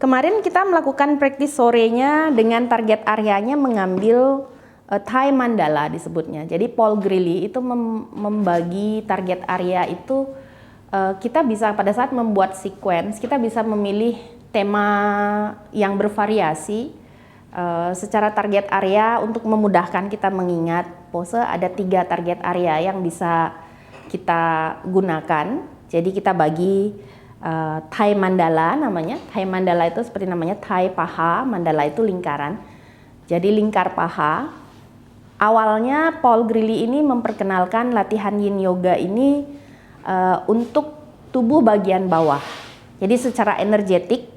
Kemarin kita melakukan praktis sorenya dengan target areanya mengambil Thai mandala disebutnya. Jadi Paul Grilly itu membagi target area itu, kita bisa pada saat membuat sequence, kita bisa memilih tema yang bervariasi secara target area untuk memudahkan kita mengingat pose. Ada 3 target area yang bisa kita gunakan. Jadi kita bagi Thai mandala namanya. Thai mandala itu seperti namanya Thai paha, mandala itu lingkaran. Jadi lingkar paha. Awalnya Paul Grilly ini memperkenalkan latihan Yin Yoga ini untuk tubuh bagian bawah. Jadi secara energetik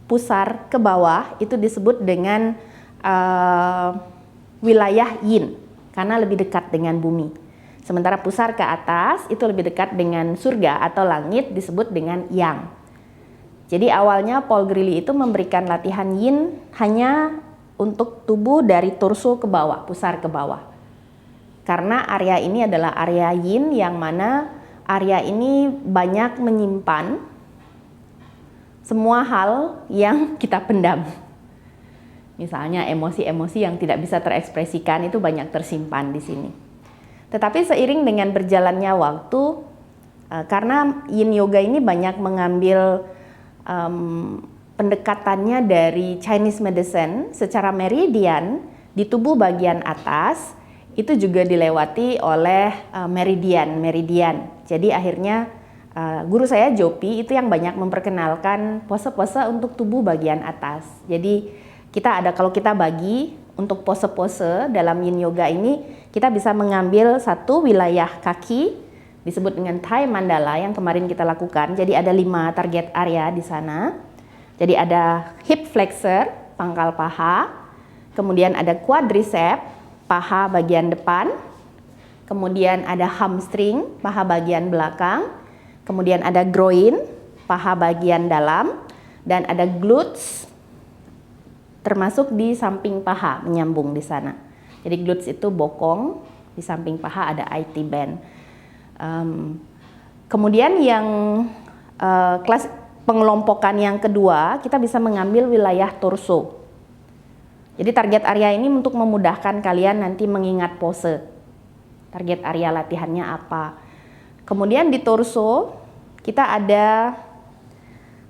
pusar ke bawah itu disebut dengan wilayah Yin karena lebih dekat dengan bumi. Sementara pusar ke atas itu lebih dekat dengan surga atau langit disebut dengan Yang. Jadi awalnya Paul Grilly itu memberikan latihan Yin hanya untuk tubuh dari torso ke bawah, pusar ke bawah. Karena area ini adalah area Yin yang mana area ini banyak menyimpan semua hal yang kita pendam. Misalnya emosi-emosi yang tidak bisa terekspresikan itu banyak tersimpan di sini. Tetapi seiring dengan berjalannya waktu, karena Yin Yoga ini banyak mengambil pendekatannya dari Chinese medicine secara meridian di tubuh bagian atas, itu juga dilewati oleh meridian. Jadi akhirnya guru saya Jopi itu yang banyak memperkenalkan pose-pose untuk tubuh bagian atas. Jadi kalau kita bagi untuk pose-pose dalam Yin Yoga ini, kita bisa mengambil satu wilayah kaki disebut dengan Thai mandala yang kemarin kita lakukan. Jadi ada 5 target area di sana. Jadi ada hip flexor, pangkal paha, kemudian ada quadricep, paha bagian depan, kemudian ada hamstring, paha bagian belakang, kemudian ada groin, paha bagian dalam, dan ada glutes, termasuk di samping paha, menyambung di sana. Jadi glutes itu bokong, di samping paha ada IT band. Kemudian yang kelas pengelompokan yang kedua, kita bisa mengambil wilayah torso. Jadi target area ini untuk memudahkan kalian nanti mengingat pose. Target area latihannya apa. Kemudian di torso, kita ada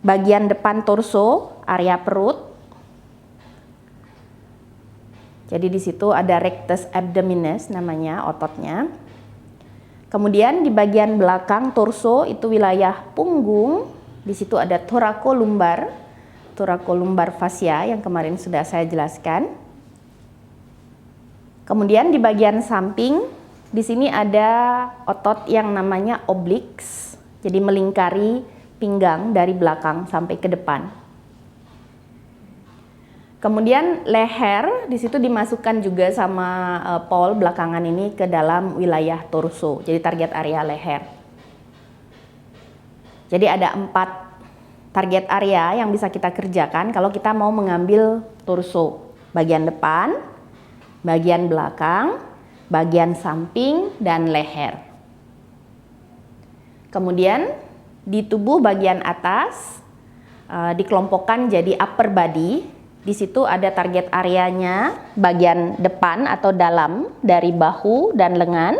bagian depan torso, area perut. Jadi di situ ada rectus abdominis namanya ototnya. Kemudian di bagian belakang torso itu wilayah punggung. Di situ ada thoracolumbar fascia yang kemarin sudah saya jelaskan. Kemudian di bagian samping di sini ada otot yang namanya obliques. Jadi melingkari pinggang dari belakang sampai ke depan. Kemudian leher di situ dimasukkan juga sama Paul belakangan ini ke dalam wilayah torso. Jadi target area leher. Jadi ada 4 target area yang bisa kita kerjakan kalau kita mau mengambil torso. Bagian depan, bagian belakang, bagian samping, dan leher. Kemudian di tubuh bagian atas dikelompokkan jadi upper body. Di situ ada target areanya bagian depan atau dalam dari bahu dan lengan.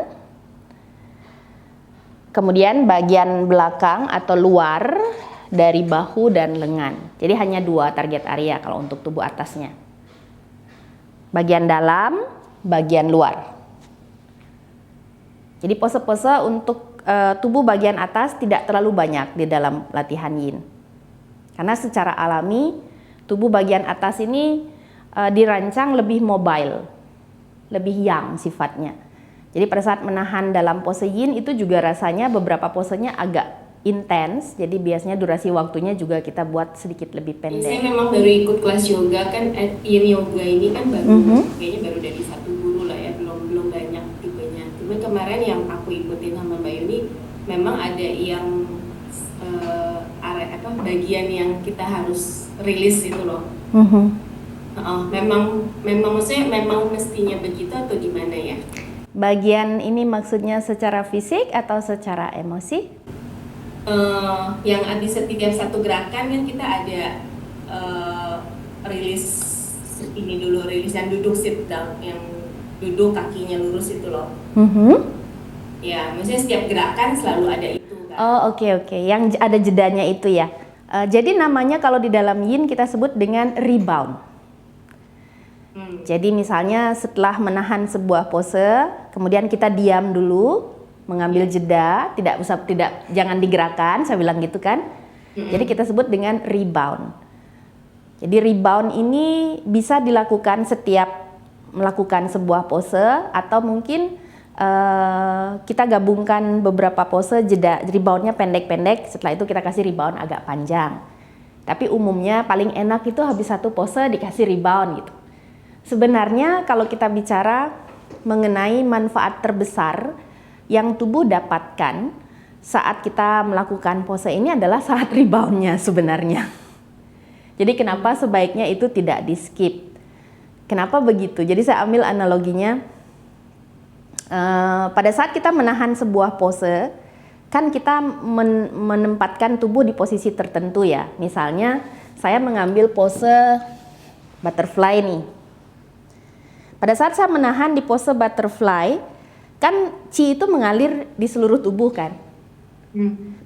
Kemudian bagian belakang atau luar dari bahu dan lengan. Jadi hanya 2 target area kalau untuk tubuh atasnya. Bagian dalam, bagian luar. Jadi pose-pose untuk tubuh bagian atas tidak terlalu banyak di dalam latihan Yin. Karena secara alami tubuh bagian atas ini dirancang lebih mobile, lebih yang sifatnya. Jadi pada saat menahan dalam pose Yin itu juga rasanya beberapa posenya agak intens. Jadi biasanya durasi waktunya juga kita buat sedikit lebih pendek. Saya memang baru ikut kelas yoga kan, Yin Yoga ini kan baru, kayaknya baru dari 1 guru lah ya, belum banyak tipenya. Cuma kemarin yang aku ikutin sama Mbak Yuni, memang ada yang bagian yang kita harus rilis itu loh. Memang maksudnya memang mestinya begitu atau gimana ya? Bagian ini maksudnya secara fisik atau secara emosi? Yang di setiap satu gerakan kan kita ada rilis ini dulu, rilis yang duduk sit down, yang duduk kakinya lurus itu loh. Ya, maksudnya setiap gerakan selalu ada itu kan. Oh, oke. Yang ada jedanya itu ya. Jadi namanya kalau di dalam yin kita sebut dengan rebound. Jadi misalnya setelah menahan sebuah pose, kemudian kita diam dulu, mengambil jeda, jangan digerakkan, saya bilang gitu kan. Jadi kita sebut dengan rebound. Jadi rebound ini bisa dilakukan setiap melakukan sebuah pose, atau mungkin kita gabungkan beberapa pose, jeda reboundnya pendek-pendek, setelah itu kita kasih rebound agak panjang. Tapi umumnya paling enak itu habis satu pose dikasih rebound gitu. Sebenarnya kalau kita bicara mengenai manfaat terbesar yang tubuh dapatkan saat kita melakukan pose ini adalah saat reboundnya sebenarnya. Jadi kenapa sebaiknya itu tidak di skip? Kenapa begitu? Jadi saya ambil analoginya, pada saat kita menahan sebuah pose, kan kita menempatkan tubuh di posisi tertentu ya. Misalnya saya mengambil pose butterfly nih. Pada saat saya menahan di pose butterfly, kan qi itu mengalir di seluruh tubuh kan.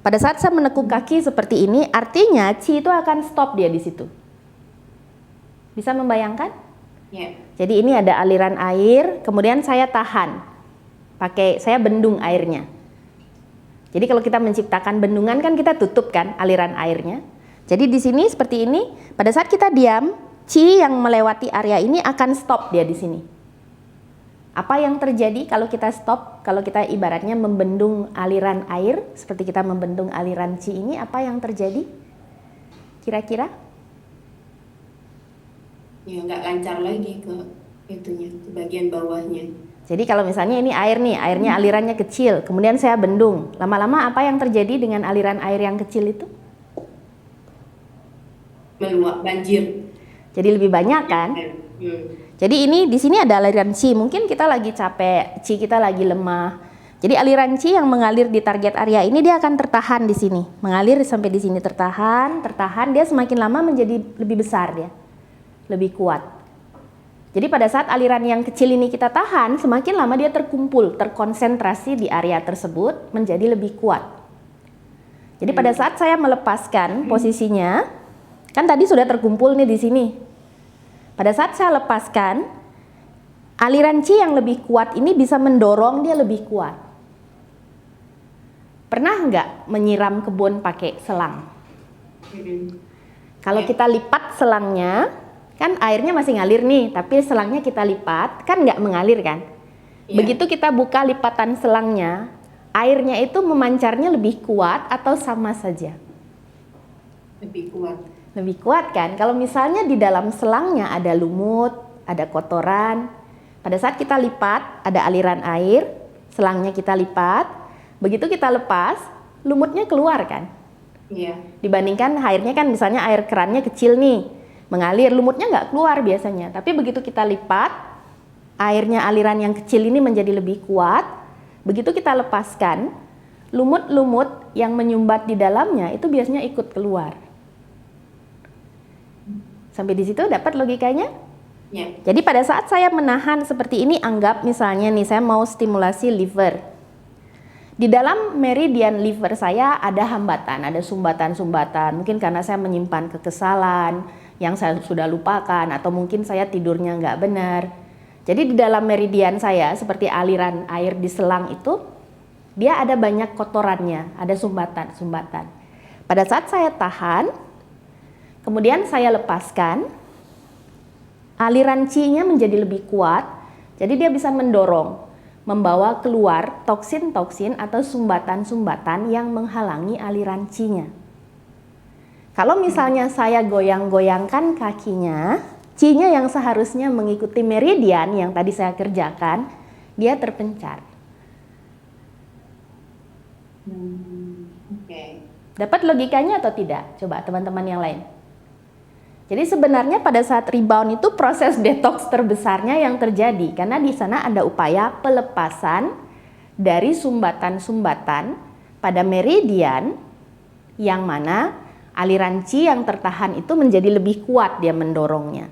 Pada saat saya menekuk kaki seperti ini, artinya qi itu akan stop dia di situ. Bisa membayangkan? Yeah. Jadi ini ada aliran air, kemudian saya tahan, saya bendung airnya. Jadi kalau kita menciptakan bendungan kan kita tutup kan aliran airnya. Jadi di sini seperti ini, pada saat kita diam, qi yang melewati area ini akan stop dia di sini. Apa yang terjadi kalau kita stop, kalau kita ibaratnya membendung aliran air, seperti kita membendung aliran qi ini, apa yang terjadi? Kira-kira? Ya nggak lancar lagi ke itunya, ke bagian bawahnya. Jadi kalau misalnya ini air nih, airnya alirannya kecil, kemudian saya bendung, lama-lama apa yang terjadi dengan aliran air yang kecil itu? Meluap, banjir. Jadi lebih banyak kan? Jadi ini di sini ada aliran qi, mungkin kita lagi capek, qi kita lagi lemah. Jadi aliran qi yang mengalir di target area ini dia akan tertahan di sini, mengalir sampai di sini tertahan, dia semakin lama menjadi lebih besar dia, lebih kuat. Jadi pada saat aliran yang kecil ini kita tahan, semakin lama dia terkumpul, terkonsentrasi di area tersebut menjadi lebih kuat. Jadi pada saat saya melepaskan posisinya, kan tadi sudah terkumpul nih di sini. Pada saat saya lepaskan, aliran qi yang lebih kuat ini bisa mendorong dia lebih kuat. Pernah nggak menyiram kebun pakai selang? Kalau kita lipat selangnya, kan airnya masih ngalir nih, tapi selangnya kita lipat, kan nggak mengalir kan? Begitu kita buka lipatan selangnya, airnya itu memancarnya lebih kuat atau sama saja? Lebih kuat. Lebih kuat kan? Kalau misalnya di dalam selangnya ada lumut, ada kotoran, pada saat kita lipat ada aliran air, selangnya kita lipat, begitu kita lepas, lumutnya keluar kan? Iya. Dibandingkan airnya kan misalnya air kerannya kecil nih, mengalir, lumutnya nggak keluar biasanya. Tapi begitu kita lipat, airnya aliran yang kecil ini menjadi lebih kuat, begitu kita lepaskan, lumut-lumut yang menyumbat di dalamnya itu biasanya ikut keluar. Sampai di situ dapat logikanya? Ya. Jadi pada saat saya menahan seperti ini, anggap misalnya nih saya mau stimulasi liver. Di dalam meridian liver saya ada hambatan, ada sumbatan-sumbatan. Mungkin karena saya menyimpan kekesalan yang saya sudah lupakan, atau mungkin saya tidurnya nggak benar. Jadi di dalam meridian saya, seperti aliran air di selang itu, dia ada banyak kotorannya, ada sumbatan-sumbatan. Pada saat saya tahan, kemudian saya lepaskan, aliran qi-nya menjadi lebih kuat, jadi dia bisa mendorong, membawa keluar toksin-toksin atau sumbatan-sumbatan yang menghalangi aliran qi-nya. Kalau misalnya saya goyang-goyangkan kakinya, qi-nya yang seharusnya mengikuti meridian yang tadi saya kerjakan, dia terpencar. Oke. Dapat logikanya atau tidak? Coba teman-teman yang lain. Jadi sebenarnya pada saat rebound itu proses detox terbesarnya yang terjadi, karena di sana ada upaya pelepasan dari sumbatan-sumbatan pada meridian yang mana aliran qi yang tertahan itu menjadi lebih kuat dia mendorongnya.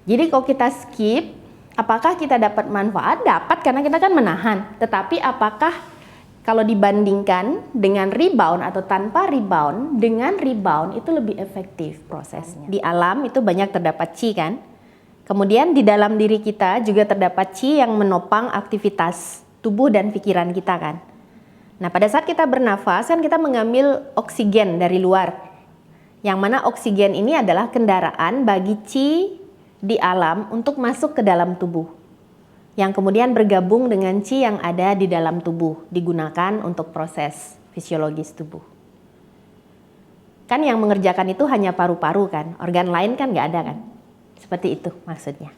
Jadi kalau kita skip, apakah kita dapat manfaat? Dapat, karena kita kan menahan. Tetapi apakah kalau dibandingkan dengan rebound atau tanpa rebound, dengan rebound itu lebih efektif prosesnya. Di alam itu banyak terdapat qi kan. Kemudian di dalam diri kita juga terdapat qi yang menopang aktivitas tubuh dan pikiran kita kan. Nah, pada saat kita bernafas kan kita mengambil oksigen dari luar. Yang mana oksigen ini adalah kendaraan bagi qi di alam untuk masuk ke dalam tubuh, yang kemudian bergabung dengan qi yang ada di dalam tubuh, digunakan untuk proses fisiologis tubuh. Kan yang mengerjakan itu hanya paru-paru kan, organ lain kan nggak ada kan. Seperti itu maksudnya.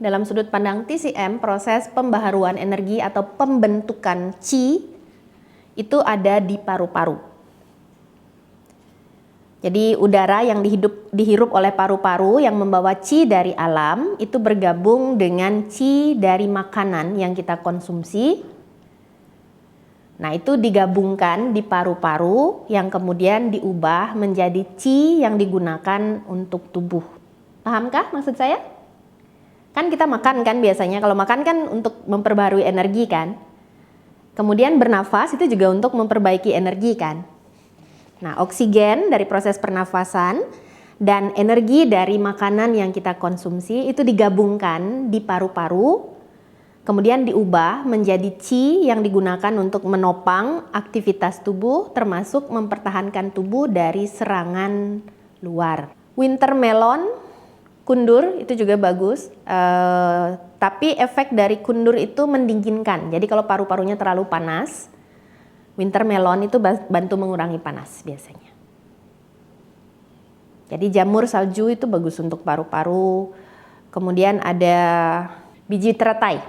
Dalam sudut pandang TCM, proses pembaharuan energi atau pembentukan qi itu ada di paru-paru. Jadi udara yang dihirup oleh paru-paru yang membawa qi dari alam itu bergabung dengan qi dari makanan yang kita konsumsi. Nah, itu digabungkan di paru-paru yang kemudian diubah menjadi qi yang digunakan untuk tubuh. Pahamkah maksud saya? Kan kita makan kan biasanya, kalau makan kan untuk memperbarui energi kan. Kemudian bernafas itu juga untuk memperbaiki energi kan. Nah, oksigen dari proses pernafasan dan energi dari makanan yang kita konsumsi itu digabungkan di paru-paru, kemudian diubah menjadi qi yang digunakan untuk menopang aktivitas tubuh, termasuk mempertahankan tubuh dari serangan luar. Winter melon, kundur itu juga bagus, tapi efek dari kundur itu mendinginkan. Jadi kalau paru-parunya terlalu panas, winter melon itu bantu mengurangi panas biasanya. Jadi jamur salju itu bagus untuk paru-paru. Kemudian ada biji teratai.